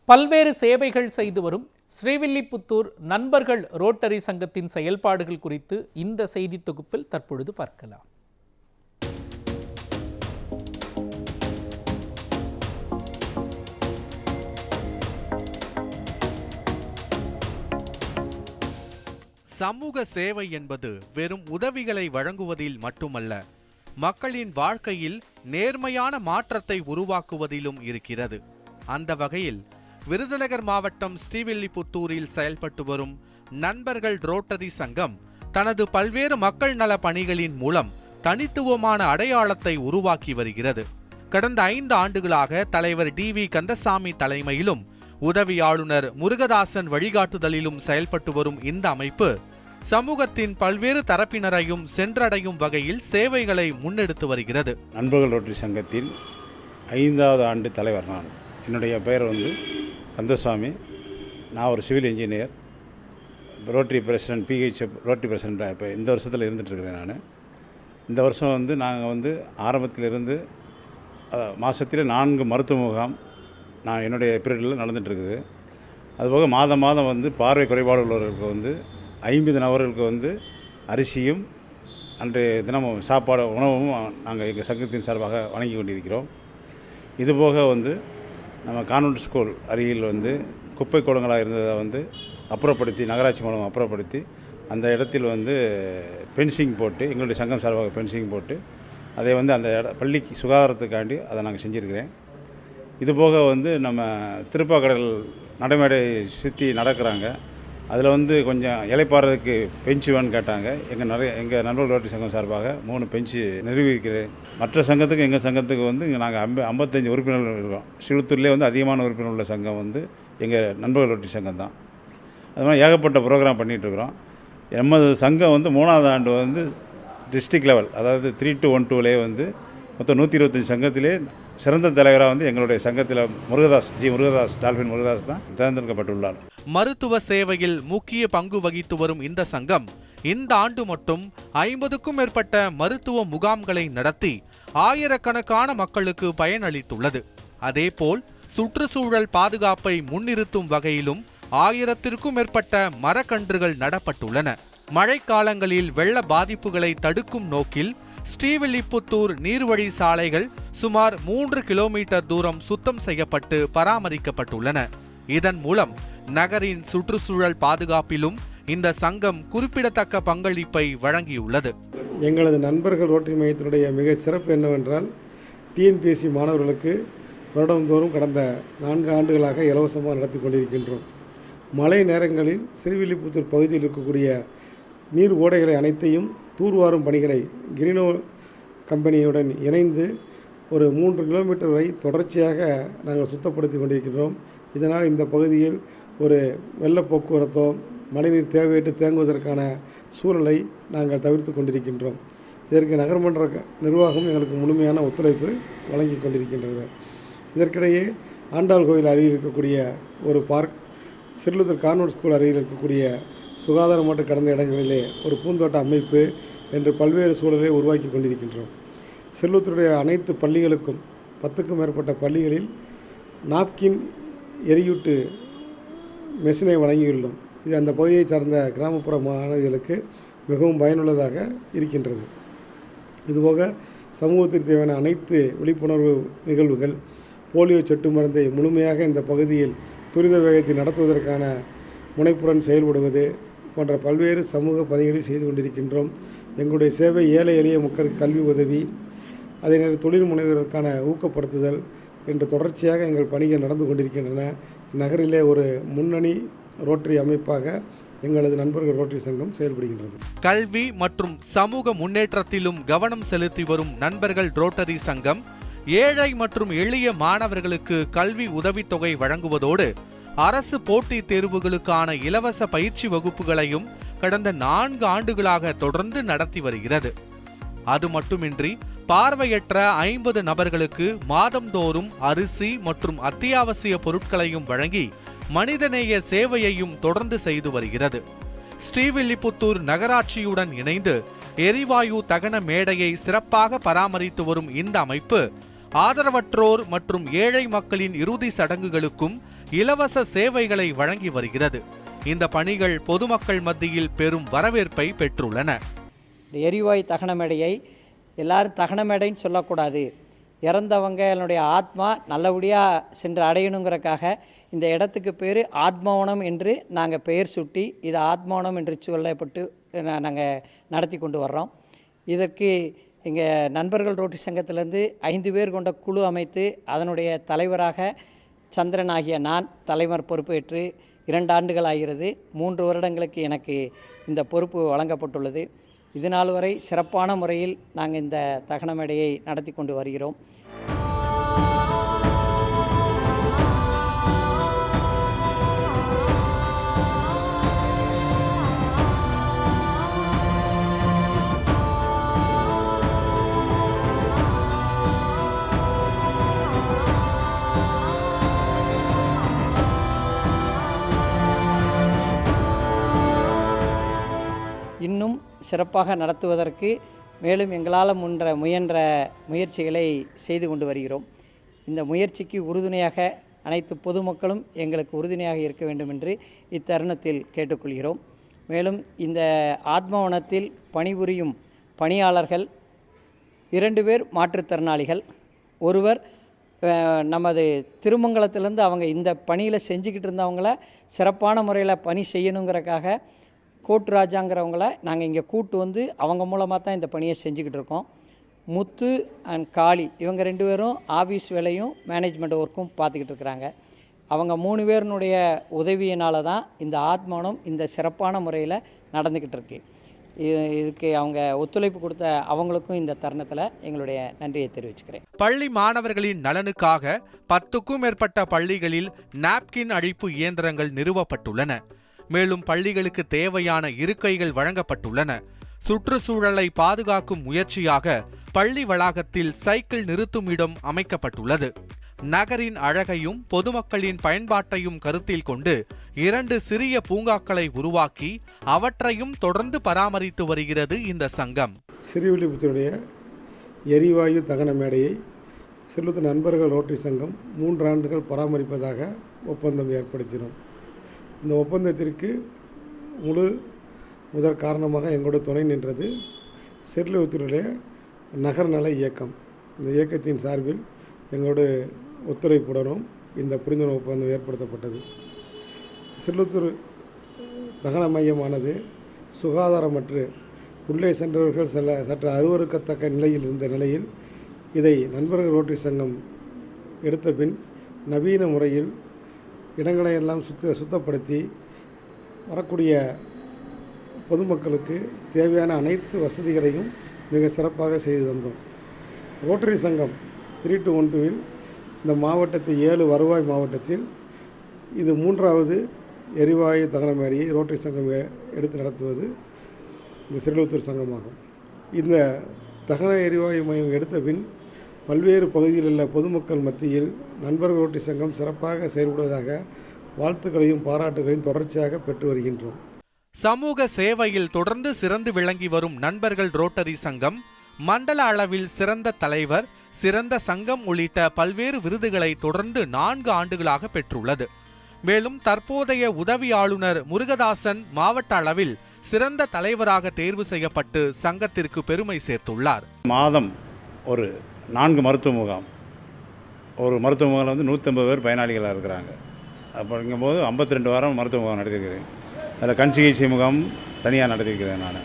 பல்வேறு சேவைகள் செய்து வரும் ஸ்ரீவில்லிபுத்தூர் நண்பர்கள் ரோட்டரி சங்கத்தின் செயல்பாடுகள் குறித்து இந்த செய்தி தொகுப்பில் தற்பொழுது பார்க்கலாம். சமூக சேவை என்பது வெறும் உதவிகளை வழங்குவதில் மட்டுமல்ல, மக்களின் வாழ்க்கையில் நேர்மையான மாற்றத்தை உருவாக்குவதிலும் இருக்கிறது. அந்த வகையில் விருதுநகர் மாவட்டம் ஸ்ரீவில்லிபுத்தூரில் செயல்பட்டு வரும் நண்பர்கள் ரோட்டரி சங்கம் தனது பல்வேறு மக்கள் நல பணிகளின் மூலம் தனித்துவமான அடையாளத்தை உருவாக்கி வருகிறது. கடந்த 5 ஆண்டுகளாக தலைவர் DV கந்தசாமி தலைமையிலும் உதவி ஆளுநர் முருகதாசன் வழிகாட்டுதலிலும் செயல்பட்டு வரும் இந்த அமைப்பு சமூகத்தின் பல்வேறு தரப்பினரையும் சென்றடையும் வகையில் சேவைகளை முன்னெடுத்து வருகிறது. நண்பர்கள் ரோட்டரி சங்கத்தின் 5வது ஆண்டு தலைவர் நான். என்னுடைய பெயர் கந்தசாமி. நான் ஒரு civil engineer, rotary president, PHF rotary பிரசிடென்ட்டாக இப்போ இந்த வருஷத்தில் இருந்துகிட்ருக்கிறேன். நான் இந்த வருஷம் நாங்கள் ஆரம்பத்திலிருந்து மாதத்தில் 4 மருத்துவ முகாம் நான் என்னுடைய பீரியடில் நடந்துகிட்ருக்குது. அதுபோக மாதம் பார்வை குறைபாடு உள்ளவர்களுக்கு 50 நபர்களுக்கு அரிசியும் அன்றைய தினமும் சாப்பாடு உணவும் நாங்கள் எங்கள் சங்கத்தின் சார்பாக வழங்கி கொண்டிருக்கிறோம். இதுபோக நம்ம கான்வென்ட் ஸ்கூல் அருகில் குப்பை கூடங்களாக இருந்ததை அப்புறப்படுத்தி, நகராட்சி மூலம் அப்புறப்படுத்தி அந்த இடத்தில் பென்சிங் போட்டு, எங்களுடைய சங்கம் சார்பாக பென்சிங் போட்டு அதை அந்த பள்ளிக்கு சுகாதாரத்துக்காண்டி அதை நாங்கள் செஞ்சுருக்கிறேன். இதுபோக நம்ம திருப்பாக்கடல் நடைமேடை சுற்றி நடக்கிறாங்க. அதில் கொஞ்சம் இலைப்பாறதுக்கு பெஞ்சு வேணும்னு கேட்டாங்க. எங்கள் நண்பர்கள் ரோட்டரி சங்கம் சார்பாக 3 பெஞ்சு நிறுவிக்கிறேன். மற்ற சங்கத்துக்கு எங்கள் சங்கத்துக்கு இங்கே நாங்கள் 55 உறுப்பினர்கள் இருக்கோம். ஸ்ரீவில்லிபுத்தூர்லேயே அதிகமான உறுப்பினர் உள்ள சங்கம் எங்கள் நண்பர்கள் ரோட்டரி சங்கம் தான். அது மாதிரி ஏகப்பட்ட ப்ரோக்ராம் பண்ணிகிட்ருக்குறோம். எமது சங்கம் 3வது ஆண்டு டிஸ்ட்ரிக்ட் லெவல், அதாவது 3 to 1 2லேயே மொத்தம் 125 சங்கத்திலே சிறந்த தலைவராக எங்களுடைய சங்கத்தில் முருகதாஸ் டால்பின் முருகதாஸ் தான் தேர்ந்தெடுக்கப்பட்டுள்ளார். மருத்துவ சேவையில் முக்கிய பங்கு வகித்து வரும் இந்த சங்கம் இந்த ஆண்டு மட்டும் 50க்கும் மேற்பட்ட மருத்துவ முகாம்களை நடத்தி ஆயிரக்கணக்கான மக்களுக்கு பயனளித்துள்ளது. அதேபோல் சுற்றுச்சூழல் பாதுகாப்பை முன்னிறுத்தும் வகையிலும் 1000க்கும் மேற்பட்ட மரக்கன்றுகள் நடப்பட்டுள்ளன. மழைக்காலங்களில் வெள்ள பாதிப்புகளை தடுக்கும் நோக்கில் ஸ்ரீவில்லிபுத்தூர் நீர்வழி சாலைகள் சுமார் 3 கிலோமீட்டர் தூரம் சுத்தம் செய்யப்பட்டு பராமரிக்கப்பட்டுள்ளன. இதன் மூலம் நகரின் சுற்றுச்சூழல் பாதுகாப்பிலும் இந்த சங்கம் குறிப்பிடத்தக்க பங்களிப்பை வழங்கியுள்ளது. எங்களது நண்பர்கள் ரோட்டரி மையத்தினுடைய மிக சிறப்பு என்னவென்றால், TNPSC மாணவர்களுக்கு வருடந்தோறும் கடந்த 4 ஆண்டுகளாக இலவசமாக நடத்தி கொண்டிருக்கின்றோம். மழை நேரங்களில் ஸ்ரீவில்லிபுத்தூர் பகுதியில் இருக்கக்கூடிய நீர் ஓடைகளை அனைத்தையும் தூர்வாரும் பணிகளை கிரீனோ கம்பெனியுடன் இணைந்து ஒரு 3 கிலோமீட்டர் வரை தொடர்ச்சியாக நாங்கள் சுத்தப்படுத்தி கொண்டிருக்கின்றோம். இதனால் இந்த பகுதியில் ஒரு வெள்ள போக்குவரத்தோ மழைநீர் தேவையற்று தேங்குவதற்கான சூழலை நாங்கள் தவிர்த்து கொண்டிருக்கின்றோம். இதற்கு நகர்மன்ற நிர்வாகம் எங்களுக்கு முழுமையான ஒத்துழைப்பு வழங்கி கொண்டிருக்கின்றது. இதற்கிடையே ஆண்டாள் கோயில் அருகில் இருக்கக்கூடிய ஒரு பார்க், ஸ்ரீவில்லிபுத்தூர் கான்வென்ட் ஸ்கூல் அருகில் இருக்கக்கூடிய சுகாதாரமற்ற கடந்த இடங்களிலே ஒரு பூந்தோட்ட அமைப்பு என்று பல்வேறு சூழலை உருவாக்கி கொண்டிருக்கின்றோம். ஸ்ரீவில்லிபுத்தூருடைய அனைத்து பள்ளிகளுக்கும் 10க்கும் மேற்பட்ட பள்ளிகளில் நாப்கின் எரியூட்டு மெஷினை வழங்கியுள்ளோம். இது அந்த பகுதியை சார்ந்த கிராமப்புற மாணவிகளுக்கு மிகவும் பயனுள்ளதாக இருக்கின்றது. இதுபோக சமூகத்திற்கு தேவையான அனைத்து விழிப்புணர்வு நிகழ்வுகள், போலியோ சொட்டு மருந்தை முழுமையாக இந்த பகுதியில் துரித வேகத்தில் நடத்துவதற்கான முனைப்புடன் செயல்படுவது போன்ற பல்வேறு சமூக பணிகளை செய்து கொண்டிருக்கின்றோம். எங்களுடைய சேவை ஏழை எளிய மக்களுக்கு கல்வி உதவி, அதே நேரம் தொழில் முனைவர்களுக்கான ஊக்கப்படுத்துதல் என்று தொடர்ச்சியாக எங்கள் பணிகள் நடந்து கொண்டிருக்கின்றன. நகரிலே ஒரு முன்னணி ரோட்டரி அமைப்பாக எங்களது நண்பர்கள் ரோட்டரி சங்கம் செயல்படுகின்றது. கல்வி மற்றும் சமூக முன்னேற்றத்திலும் கவனம் செலுத்தி வரும் நண்பர்கள் ரோட்டரி சங்கம் ஏழை மற்றும் எளிய மாணவர்களுக்கு கல்வி உதவித்தொகை வழங்குவதோடு அரசு போட்டித் தேர்வுகளுக்கான இலவச பயிற்சி வகுப்புகளையும் கடந்த 4 ஆண்டுகளாக தொடர்ந்து நடத்தி வருகிறது. அது மட்டுமின்றி பார்வையற்ற 50 நபர்களுக்கு மாதந்தோறும் அரிசி மற்றும் அத்தியாவசிய பொருட்களையும் வழங்கி மனிதநேய சேவையையும் தொடர்ந்து செய்து வருகிறது. ஸ்ரீவில்லிபுத்தூர் நகராட்சியுடன் இணைந்து எரிவாயு தகன மேடையை சிறப்பாக பராமரித்து வரும் இந்த அமைப்பு ஆதரவற்றோர் மற்றும் ஏழை மக்களின் இறுதி சடங்குகளுக்கும் இலவச சேவைகளை வழங்கி வருகிறது. இந்த பணிகள் பொதுமக்கள் மத்தியில் பெரும் வரவேற்பை பெற்றுள்ளன. எரிவாயு தகன மேடையை எல்லாரும் தகன மேடைன்னு சொல்லக்கூடாது, இறந்தவங்களுடைய ஆத்மா நல்லபடியாக சென்று அடையணுங்கிறக்காக இந்த இடத்துக்கு பேர் ஆத்மவனம் என்று நாங்கள் பெயர் சுட்டி இது ஆத்மவனம் என்று சொல்லப்பட்டு நாங்கள் நடத்தி கொண்டு வர்றோம். இதற்கு எங்கள் நண்பர்கள் ரோட்டரி சங்கத்திலேருந்து 5 பேர் கொண்ட குழு அமைத்து அதனுடைய தலைவராக சந்திரன் ஆகிய நான் தலைவர் பொறுப்பேற்று 2 ஆண்டுகள் ஆகிறது. 3 வருடங்களுக்கு எனக்கு இந்த பொறுப்பு வழங்கப்பட்டுள்ளது. இது நாள் வரை சிறப்பான முறையில் நாங்கள் இந்த தகன மேடையை நடத்தி கொண்டு வருகிறோம். இன்னும் சிறப்பாக நடத்துவதற்கு மேலும் எங்களால் முயன்ற முயற்சிகளை செய்து கொண்டு வருகிறோம். இந்த முயற்சிக்கு உறுதுணையாக அனைத்து பொதுமக்களும் எங்களுக்கு உறுதுணையாக இருக்க வேண்டும் என்று இத்தருணத்தில் கேட்டுக்கொள்கிறோம். மேலும் இந்த ஆத்மவனத்தில் பணிபுரியும் பணியாளர்கள் 2 பேர் மாற்றுத்திறனாளிகள், ஒருவர் நமது திருமங்கலத்திலேருந்து அவங்க இந்த பணியில் செஞ்சுக்கிட்டு இருந்தவங்கள சிறப்பான முறையில் பணி செய்யணுங்கிறக்காக கோட்டு ராஜாங்கிறவங்கள நாங்கள் இங்கே கூட்டு வந்து அவங்க மூலமாக தான் இந்த பணியை செஞ்சுக்கிட்டு இருக்கோம். முத்து அண்ட் காளி இவங்க 2 பேரும் ஆஃபீஸ் வேலையும் மேனேஜ்மெண்ட் ஒர்க்கும் பார்த்துக்கிட்டு இருக்கிறாங்க. அவங்க 3 பேருனுடைய உதவியினால தான் இந்த ஆத்மவனம் இந்த சிறப்பான முறையில் நடந்துக்கிட்டு இருக்கு. இதுக்கு அவங்க ஒத்துழைப்பு கொடுத்த அவங்களுக்கும் இந்த தருணத்தில் எங்களுடைய நன்றியை தெரிவிச்சுக்கிறேன். பள்ளி மாணவர்களின் நலனுக்காக 10க்கும் மேற்பட்ட பள்ளிகளில் நாப்கின் அழிப்பு இயந்திரங்கள் நிறுவப்பட்டுள்ளன. மேலும் பள்ளிகளுக்கு தேவையான இருக்கைகள் வழங்கப்பட்டுள்ளன. சுற்றுச்சூழலை பாதுகாக்கும் முயற்சியாக பள்ளி வளாகத்தில் சைக்கிள் நிறுத்தும் இடம் அமைக்கப்பட்டுள்ளது. நகரின் அழகையும் பொதுமக்களின் பயன்பாட்டையும் கருத்தில் கொண்டு 2 சிறிய பூங்காக்களை உருவாக்கி அவற்றையும் தொடர்ந்து பராமரித்து வருகிறது இந்த சங்கம். ஸ்ரீவில்லிபுத்தூருடைய எரிவாயு தகன மேடையை ஸ்ரீவில்லிபுத்தூர் நண்பர்கள் ரோட்டரி சங்கம் 3 ஆண்டுகள் பராமரிப்பதாக ஒப்பந்தம் ஏற்படுத்தினோம். இந்த ஒப்பந்தத்திற்கு முதற் காரணமாக எங்களோட துணை நின்றது ஸ்ரீவில்லிபுத்தூருடைய நகர் நல இயக்கம். இந்த இயக்கத்தின் சார்பில் எங்களோட ஒத்துழைப்புடனும் இந்த புரிந்துணர்வு ஒப்பந்தம் ஏற்படுத்தப்பட்டது. ஸ்ரீவில்லிபுத்தூர் தகன மையமானது சுகாதாரமற்று உள்ளே சென்றவர்கள் சற்று அருவருக்கத்தக்க நிலையில் இருந்த நிலையில் இதை நண்பர்கள் ரோட்டரி சங்கம் எடுத்த பின் நவீன முறையில் இடங்களை எல்லாம் சுத்தப்படுத்தி வரக்கூடிய பொதுமக்களுக்கு தேவையான அனைத்து வசதிகளையும் மிக சிறப்பாக செய்து வந்தோம். ரோட்டரி சங்கம் 3-1-2 இந்த மாவட்டத்தை 7 வருவாய் மாவட்டத்தில் இது 3வது எரிவாயு தகன மேடையை ரோட்டரி சங்கம் எடுத்து நடத்துவது இந்த ஸ்ரீவில்லிபுத்தூர் சங்கமாகும். இந்த தகன எரிவாயு மையம் எடுத்த பின் பல்வேறு பகுதியில் உள்ள பொதுமக்கள் மத்தியில் நண்பர்கள் ரோட்டரி சங்கம் சிறப்பாக செயல்படுவதாக வாழ்த்துக்களையும் பாராட்டுகளையும் தொடர்ச்சியாக பெற்று வருகின்றோம். சமூக சேவையில் தொடர்ந்து சிறந்து விளங்கி வரும் நண்பர்கள் ரோட்டரி சங்கம் மண்டல அளவில் சிறந்த தலைவர், சிறந்த சங்கம் உள்ளிட்ட பல்வேறு விருதுகளை தொடர்ந்து 4 ஆண்டுகளாக பெற்றுள்ளது. மேலும் தற்போதைய உதவி ஆளுநர் முருகதாசன் மாவட்ட அளவில் சிறந்த தலைவராக தேர்வு செய்யப்பட்டு சங்கத்திற்கு பெருமை சேர்த்துள்ளார். மாதம் ஒரு 4 மருத்துவ முகாம், ஒரு மருத்துவ முகாமில் வந்து 150 பேர் பயனாளிகளாக இருக்கிறாங்க. அப்படிங்கும்போது 52 வாரம் மருத்துவ முகாம் நடத்தியிருக்கிறேன். அதில் கண் சிகிச்சை முகாம் தனியாக நடத்தியிருக்கிறேன் நான்.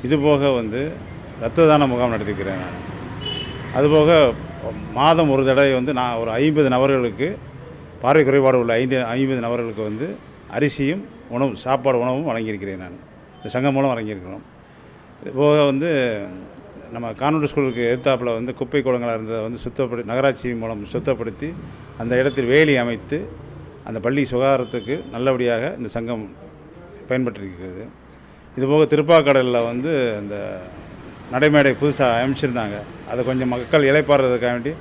இதுபோக வந்து இரத்த தான முகாம் நடத்தியிருக்கிறேன் நான். அதுபோக மாதம் ஒரு தடவை வந்து நான் ஒரு 50 நபர்களுக்கு பார்வை குறைபாடு உள்ள 50 நபர்களுக்கு வந்து அரிசியும் உணவும் வழங்கியிருக்கிறேன் நான். இந்த சங்கம் மூலம் வழங்கியிருக்கிறோம். இதுபோக வந்து நம்ம கான்வென்ட் ஸ்கூலுக்கு எதிர்த்தாப்பில் வந்து குப்பை கூடங்களாக இருந்ததை வந்து நகராட்சி மூலம் சுத்தப்படுத்தி அந்த இடத்தில் வேலி அமைத்து அந்த பள்ளி சுகாதாரத்துக்கு நல்லபடியாக இந்த சங்கம் பயன்பட்டிருக்கிறது. இதுபோக திருப்பாக்கடலில் வந்து அந்த நடைமேடை புதுசாக அமைச்சிருந்தாங்க. அதை கொஞ்சம் மக்கள் இளைப்பாறுறதுக்காக வேண்டி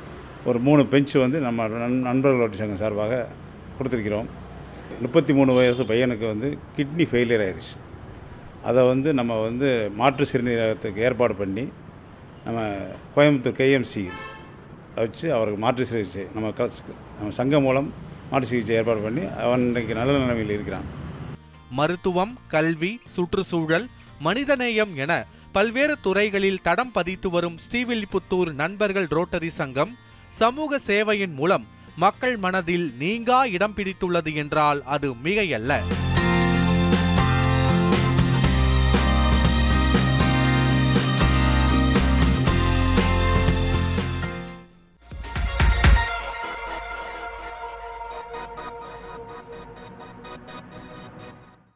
ஒரு 3 பெஞ்சு வந்து நம்ம நண்பர்கள் ரோட்டரி சங்கம் சார்பாக கொடுத்துருக்கிறோம். 33 வயசு பையனுக்கு வந்து கிட்னி ஃபெயிலியர் ஆயிடுச்சு. அதை வந்து நம்ம வந்து மாற்று சிறுநீரகத்துக்கு ஏற்பாடு பண்ணி நம்ம கோயம்புத்தூர் KMC வச்சு அவருக்கு மாற்று சிகிச்சை நம்ம சங்கம் மூலம் மாற்று சிகிச்சை ஏற்பாடு பண்ணி அவன் இன்றைக்கு நல்ல நிலைமையில் இருக்கிறான். மருத்துவம், கல்வி, சுற்றுச்சூழல், மனிதநேயம் என பல்வேறு துறைகளில் தடம் பதித்து வரும் ஸ்ரீவில்லிபுத்தூர் நண்பர்கள் ரோட்டரி சங்கம் சமூக சேவையின் மூலம் மக்கள் மனதில் நீங்கா இடம் பிடித்துள்ளது என்றால் அது மிகையல்ல.